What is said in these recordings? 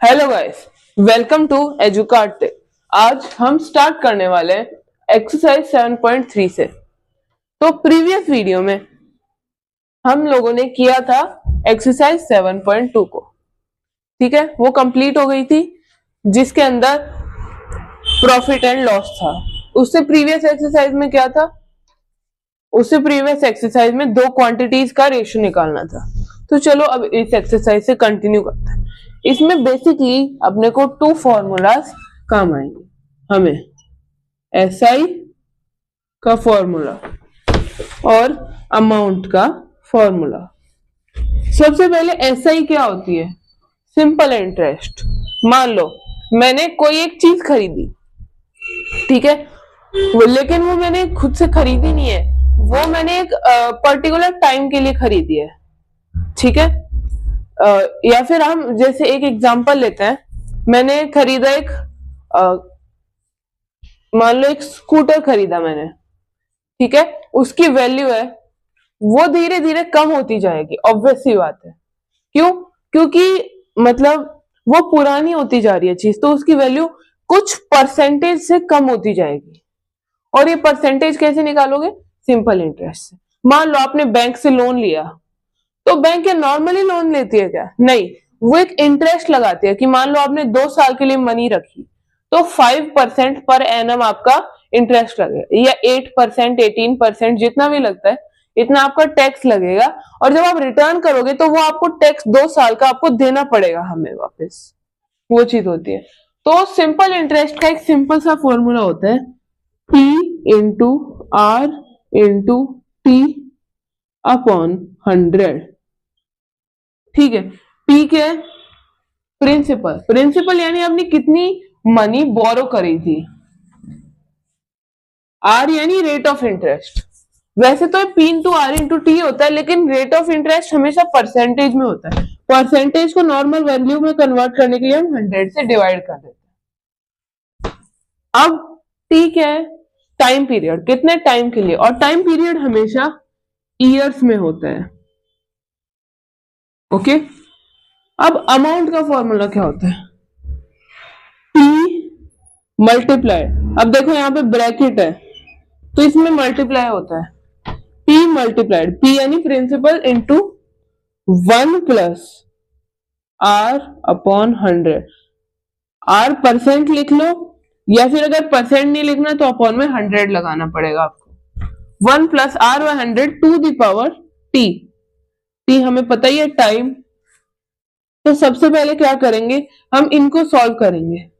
Hello guys, welcome to Educart. आज हम start करने वाले हैं एक्सरसाइज 7.3 से। तो प्रीवियस वीडियो में हम लोगों ने किया था एक्सरसाइज 7.2 को, ठीक है, वो कंप्लीट हो गई थी जिसके अंदर प्रॉफिट एंड लॉस था। उससे प्रीवियस एक्सरसाइज में क्या था? उससे प्रीवियस एक्सरसाइज में दो क्वांटिटीज का रेशियो निकालना था। तो चलो अब इस एक्सरसाइज से कंटिन्यू करते हैं। इसमें बेसिकली अपने को टू फॉर्मूलाज काम आएंगे। हमें एसआई का फॉर्मूला और अमाउंट का फॉर्मूला। सबसे पहले एसआई क्या होती है? Simple interest. मान लो मैंने कोई एक चीज खरीदी, ठीक है, लेकिन वो मैंने खुद से खरीदी नहीं है, वो मैंने एक पर्टिकुलर टाइम के लिए खरीदी है, ठीक है। या फिर हम जैसे एक एग्जांपल लेते हैं, मैंने खरीदा एक मान लो एक स्कूटर खरीदा मैंने, ठीक है, उसकी वैल्यू है वो धीरे धीरे कम होती जाएगी, ऑब्वियस सी बात है। क्यों? क्योंकि मतलब वो पुरानी होती जा रही है चीज, तो उसकी वैल्यू कुछ परसेंटेज से कम होती जाएगी। और ये परसेंटेज कैसे निकालोगे? सिंपल इंटरेस्ट से। मान लो आपने बैंक से लोन लिया, तो बैंक क्या नॉर्मली लोन लेती है क्या? नहीं, वो एक इंटरेस्ट लगाती है कि मान लो आपने 2 साल के लिए मनी रखी, तो 5% पर एनम आपका इंटरेस्ट लगेगा, या 8%, 18%, जितना भी लगता है इतना आपका टैक्स लगेगा। और जब आप रिटर्न करोगे तो वो आपको टैक्स 2 साल का आपको देना पड़ेगा हमें वापस, वो चीज होती है। तो सिंपल इंटरेस्ट का एक सिंपल सा फॉर्मूला होता है P into R into T upon 100, ठीक है। P क्या है? प्रिंसिपल। प्रिंसिपल यानी आपने कितनी मनी बोरो करी थी। R यानी रेट ऑफ इंटरेस्ट। वैसे तो P into R into T होता है, लेकिन रेट ऑफ इंटरेस्ट हमेशा परसेंटेज में होता है। परसेंटेज को नॉर्मल वैल्यू में कन्वर्ट करने के लिए हम 100 से डिवाइड कर देते हैं। अब T क्या है? टाइम पीरियड, कितने टाइम के लिए, और टाइम पीरियड हमेशा ईयर्स में होता है, ओके। अब अमाउंट का फॉर्मूला क्या होता है? P मल्टीप्लाई, अब देखो यहाँ पे ब्रैकेट है तो इसमें मल्टीप्लाई होता है, P मल्टीप्लाइड, P यानी principal into 1 plus R upon 100। R percent लिख लो, या फिर अगर परसेंट नहीं लिखना तो अपॉन में 100 लगाना पड़ेगा आपको। 1 प्लस R व 100 to the power T। T हमें पता ही है टाइम। तो सबसे पहले क्या करेंगे, हम इनको सॉल्व करेंगे,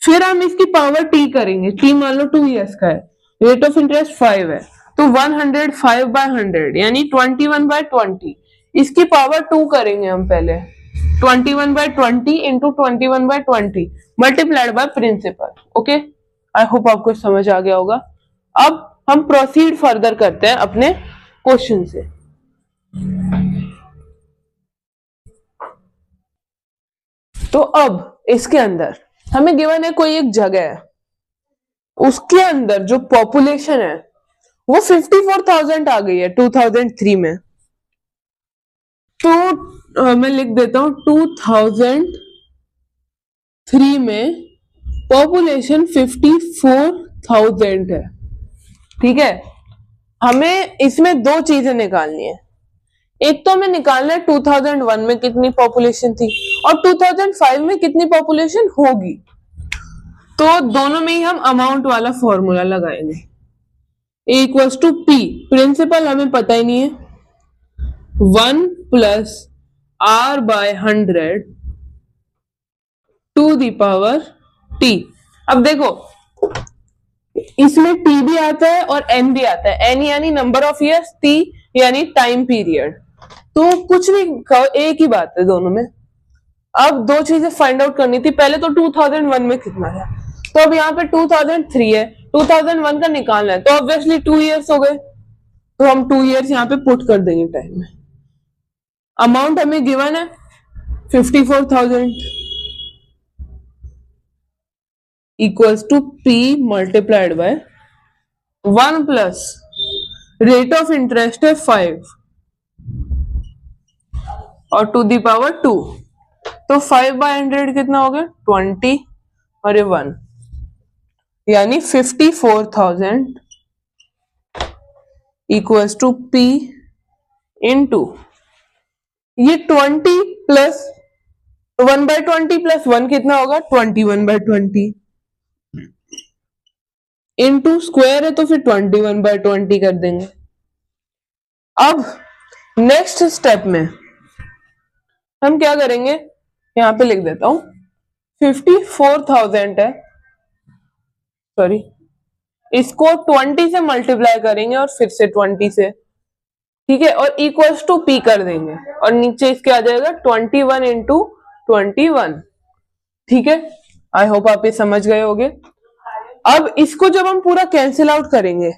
फिर हम इसकी पावर T करेंगे। T मान लो 2 इयर्स का है, रेट ऑफ इंटरेस्ट 5 है, तो 105 बाय 100 यानी 21 बाय 20। इसकी पावर 2 करेंगे हम पहले, 21 by 20 into 21 by 20 multiplied by principal. Okay, I hope आपको समझ आ गया होगा। अब हम प्रोसीड फर्दर करते हैं अपने क्वेश्चन से। तो अब इसके अंदर हमें गिवन है कोई एक जगह है, उसके अंदर जो पॉपुलेशन है वो 54,000 आ गई है 2003 में। तो मैं लिख देता हूं 2003 में पॉपुलेशन 54,000 है, ठीक है। हमें इसमें दो चीजें निकालनी है। एक तो हमें निकालना है 2001 में कितनी पॉपुलेशन थी और 2005 में कितनी पॉपुलेशन होगी। तो दोनों में ही हम अमाउंट वाला फॉर्मूला लगाएंगे, इक्वल्स टू P, प्रिंसिपल हमें पता ही नहीं है, 1 plus R by 100 to the power T। अब देखो इसमें T भी आता है और N भी आता है। N यानी नंबर ऑफ ईयर्स, T यानी टाइम पीरियड। तो कुछ भी एक ही बात है दोनों में। अब दो चीजें फाइंड आउट करनी थी। पहले तो 2001 में कितना है, तो अब यहाँ पे 2003 है, 2001 का निकालना है, तो ऑब्वियसली 2 इयर्स हो गए, तो हम 2 इयर्स यहाँ पे पुट कर देंगे टाइम में। अमाउंट हमें गिवन है 54,000 equals to P multiplied by 1 plus rate of interest है 5 और टू दी पावर 2। तो 5/100 कितना हो गया 20 और ये 1, यानी 54,000 इक्वल्स टू P इंटू ये 20 प्लस 1/20 प्लस 1 कितना होगा 21/20 इंटू स्क्वायर है तो फिर 21/20 कर देंगे। अब नेक्स्ट स्टेप में हम क्या करेंगे, यहां पे लिख देता हूं 54,000 है, सॉरी इसको 20 से मल्टीप्लाई करेंगे और फिर से 20 से, ठीक है, और इक्वल्स टू P कर देंगे और नीचे इसके आ जाएगा 21 इंटू 21, ठीक है। आई होप आप ये समझ गए होंगे। अब इसको जब हम पूरा कैंसिल आउट करेंगे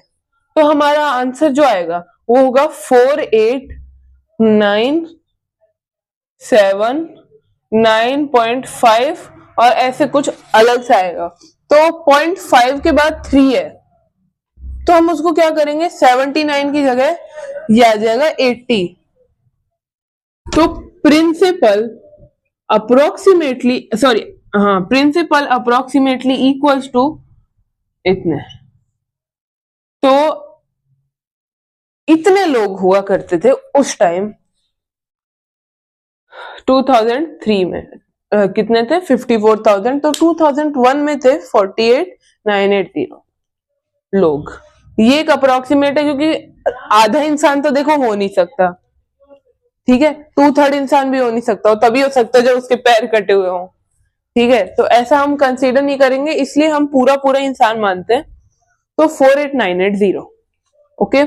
तो हमारा आंसर जो आएगा वो होगा 4897.9.5 और ऐसे कुछ अलग से आएगा। तो 0.5 के बाद 3 है तो हम उसको क्या करेंगे 79 की जगह ये आ जाएगा 80। तो प्रिंसिपल अप्रोक्सीमेटली इक्वल्स टू इतने। तो इतने लोग हुआ करते थे उस टाइम 2003 में, कितने थे 54,000, तो 2001 में थे 48,980 लोग। ये एक अप्रोक्सीमेट है क्योंकि आधा इंसान तो देखो हो नहीं सकता, ठीक है, 2/3 इंसान भी हो नहीं सकता, तभी हो सकता है जब उसके पैर कटे हुए हों, ठीक है। तो ऐसा हम कंसीडर नहीं करेंगे, इसलिए हम पूरा पूरा इंसान मानते हैं। तो 48,980, ओके।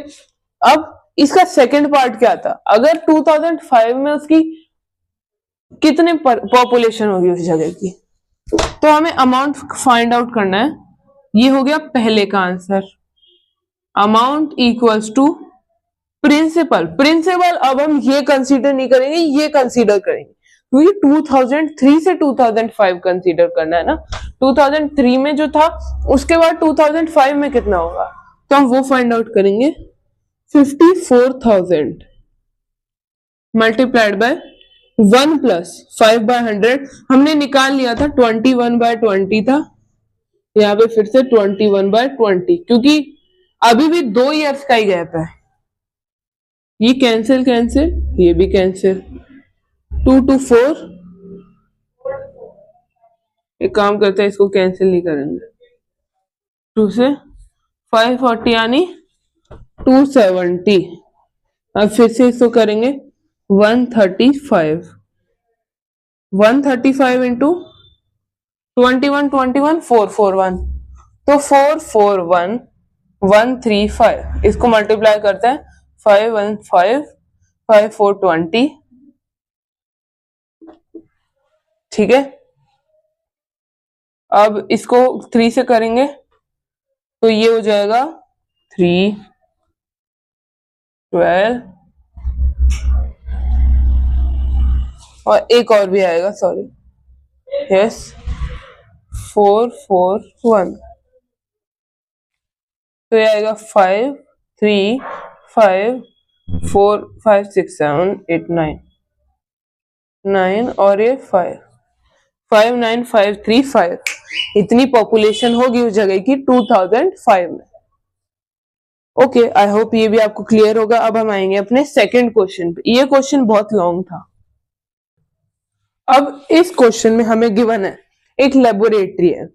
अब इसका सेकंड पार्ट क्या था, अगर 2005 में उसकी कितने पॉपुलेशन होगी उस जगह की, तो हमें अमाउंट फाइंड आउट करना है। ये हो गया पहले का answer, amount equals to principal अब हम ये कंसीडर नहीं करेंगे, ये कंसीडर करेंगे क्योंकि 2003 से 2005 कंसीडर करना है ना। 2003 में जो था उसके बाद 2005 में कितना होगा तो हम वो फाइंड आउट करेंगे। 54,000 मल्टीप्लाइड बाय 1 प्लस 5/100 हमने निकाल लिया था, 21/20 था, यहाँ पे फिर से 21/20 क्योंकि अभी भी 2 ईयर्स का ही गैप है। ये कैंसिल ये भी कैंसिल, 2 to 4, एक काम करते हैं इसको कैंसिल नहीं करेंगे, 2 से 540 यानी 270। अब फिर से इसको करेंगे 135 इंटू 21 441, तो 441,135, इसको मल्टीप्लाई करते हैं 515 5420, ठीक है। अब इसको 3 से करेंगे तो ये हो जाएगा 3 12 और एक और भी आएगा, सॉरी, यस 441, तो ये आएगा 5 3 5 4 5 6 7 8 9 और ये 59535, इतनी पॉपुलेशन होगी उस जगह की 2005 में। ओके, आई होप ये भी आपको क्लियर होगा। अब हम आएंगे अपने सेकंड क्वेश्चन पे। ये क्वेश्चन बहुत लॉन्ग था। अब इस क्वेश्चन में हमें गिवन है एक लेबोरेटरी है,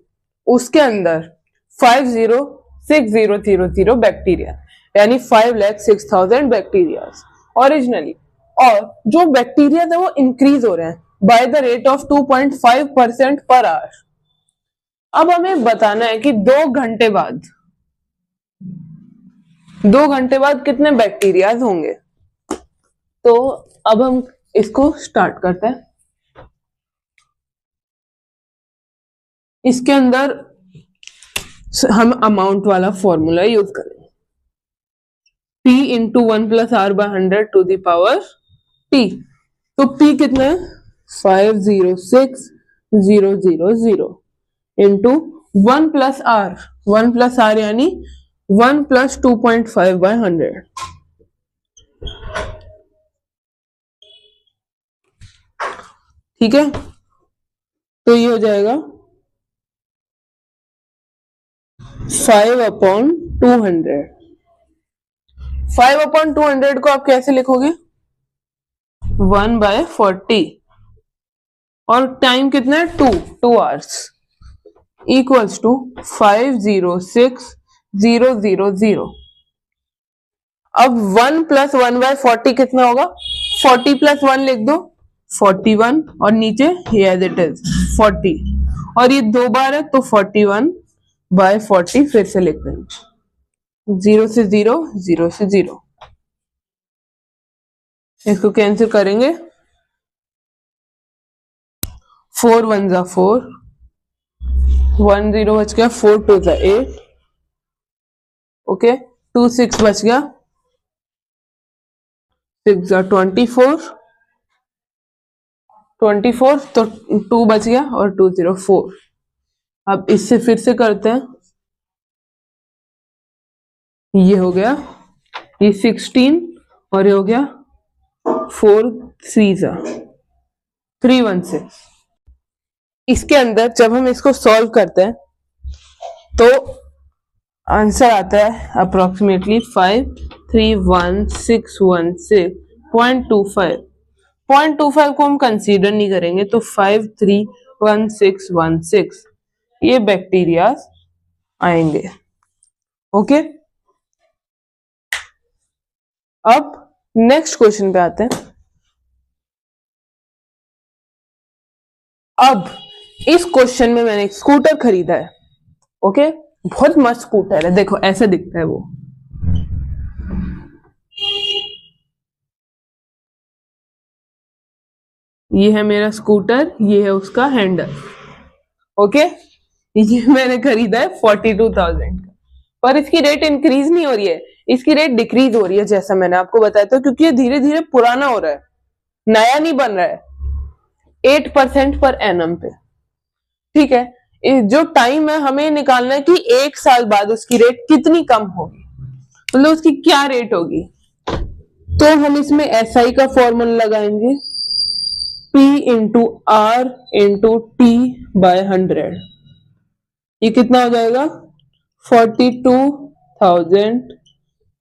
उसके अंदर 506000 बैक्टीरिया, यानी 5,06,000 बैक्टीरिया ओरिजिनली, और जो बैक्टीरिया है वो इंक्रीज हो रहे हैं by the rate of 2.5% per hour. अब हमें बताना है कि 2 घंटे बाद कितने बैक्टीरिया होंगे। तो अब हम इसको स्टार्ट करते हैं। इसके अंदर हम अमाउंट वाला फॉर्मूला यूज करेंगे, P into 1 plus R/100 to the power T। तो P कितना है 506,000 इंटू 1 प्लस R यानी 1 प्लस 2.5/100, ठीक है, तो ये हो जाएगा 5/200। 5/200 को आप कैसे लिखोगे? 1/40 और टाइम कितना है? 2 आवर्स इक्वल्स टू 506000। अब 1 + 1/40 कितना होगा? 40 + 1 लिख दो, 41, और नीचे एज इट इज 40, और ये 2 बार है तो 41/40 फिर से लिख देंगे। 0 से 0, 0 से 0, इसको कैंसिल करेंगे। 4 1 ज़ा 4, 1 0 बच गया, 4 2 ज़ा 8, ओके, 2 6 बच गया, 6 ज़ा 24, 24 तो 2 बच गया और 2 0 4। अब इससे फिर से करते हैं, ये हो गया, ये 16 और ये हो गया 4 3 ज़ा 316। इसके अंदर जब हम इसको सॉल्व करते हैं तो आंसर आता है अप्रोक्सीमेटली 531,616.25। 0.25 को हम कंसीडर नहीं करेंगे, तो 531,616 ये बैक्टीरिया आएंगे। ओके, अब नेक्स्ट क्वेश्चन पे आते हैं। अब इस क्वेश्चन में मैंने एक स्कूटर खरीदा है। ओके, बहुत मस्त स्कूटर है, देखो ऐसे दिखता है वो। ये है मेरा स्कूटर, ये है उसका हैंडल। ओके, ये मैंने खरीदा है 42,000 का, पर इसकी रेट इंक्रीज नहीं हो रही है, इसकी रेट डिक्रीज हो रही है, जैसा मैंने आपको बताया था, क्योंकि ये धीरे धीरे पुराना हो रहा है, नया नहीं बन रहा है। 8% पर एनम पे, ठीक है। जो टाइम है हमें निकालना है कि 1 साल बाद उसकी रेट कितनी कम होगी, मतलब उसकी क्या रेट होगी। तो हम इसमें SI का फॉर्मूला लगाएंगे, P × R × T/100। ये कितना हो जाएगा? 42,000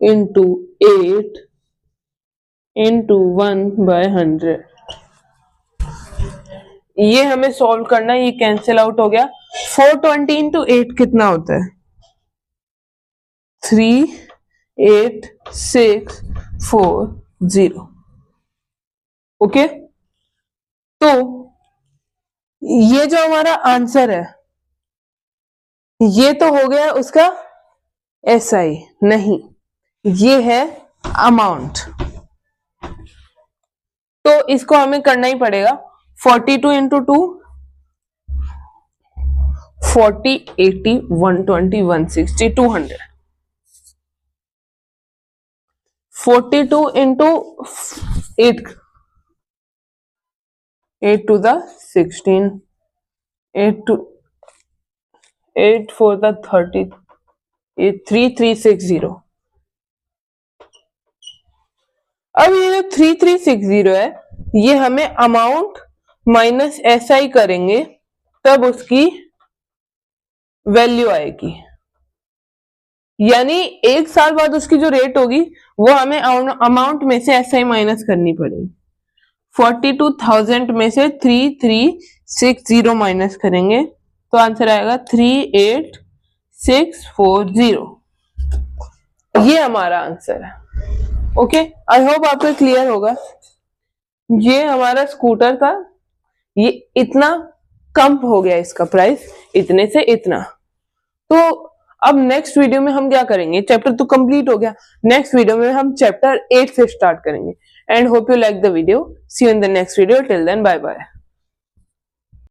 × 8 × 1/100। ये हमें सॉल्व करना है, ये कैंसिल आउट हो गया। 420 × 8 कितना होता है? 38640। ओके, तो ये जो हमारा आंसर है, ये तो हो गया उसका SI, नहीं, ये है अमाउंट। तो इसको हमें करना ही पड़ेगा। 42 × 2 40 80 120 160 200। 42 × 8 8 to the 16, 8 4 the 30, 3360। अब ये जो 3360 है, ये हमें अमाउंट माइनस SI करेंगे तब उसकी वैल्यू आएगी, यानी 1 साल बाद उसकी जो रेट होगी वो हमें अमाउंट में से SI माइनस करनी पड़ेगी। 42,000 में से 3360 माइनस करेंगे तो आंसर आएगा 38640। ये हमारा आंसर है। ओके, आई होप आपको क्लियर होगा। ये हमारा स्कूटर था, ये इतना कम हो गया इसका प्राइस, इतने से इतना। तो अब नेक्स्ट वीडियो में हम क्या करेंगे, चैप्टर तो कंप्लीट हो गया, नेक्स्ट वीडियो में हम चैप्टर 8 से स्टार्ट करेंगे। And hope you like the video. See you in the next video. Till then, bye bye.